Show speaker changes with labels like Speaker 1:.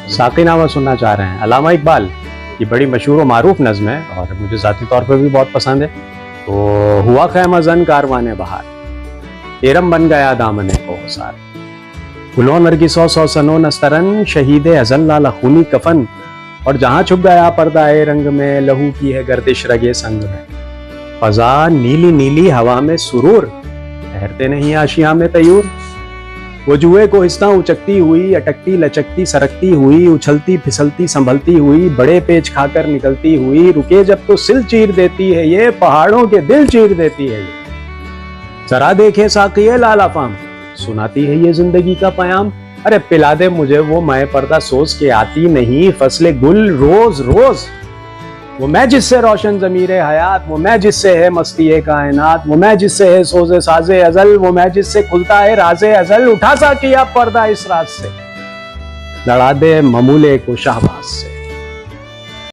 Speaker 1: साकीनामा सुनना चाह रहे हैं। अल्लामा इकबाल की बड़ी मशहूर व मारूफ नज़्म है और मुझे ज़ाती तौर पर भी बहुत पसंद है। तो हुआ खैमज़न कारवाने बहार, एरम बन गया दामने को सार, फुलों नरगिसों सौ सनो नस्तरन, शहीद अज़ल लाला खूनी कफन, और जहाँ छुप गया पर्दाए रंग में, लहू की है गर्दिश रगे संग में। फजा नीली नीली हवा में सुरूर, ठहरते नहीं आशिया में तयूर। वो जुए को हिस्सा उचकती हुई, अटकती लचकती सरकती हुई, उछलती फिसलती संभलती हुई, बड़े पेच खाकर निकलती हुई, रुके जब तो सिल चीर देती है ये, पहाड़ों के दिल चीर देती है ये। जरा देखे साकिए लाला फाम, सुनाती है ये जिंदगी का पयाम। अरे पिला दे मुझे वो मैं पर्दा सोच के आती नहीं फसले गुल रोज रोज। वो मैं जिससे रोशन ज़मीरे हयात, वो मैं जिससे है मस्ती कायनात, वो मैं जिससे है सोज़े साज़े अज़ल, वो मैं जिससे खुलता है राज़े अज़ल। उठा सा किया पर्दा इस रात से, लड़ा दे ममूले को शाहबाज से।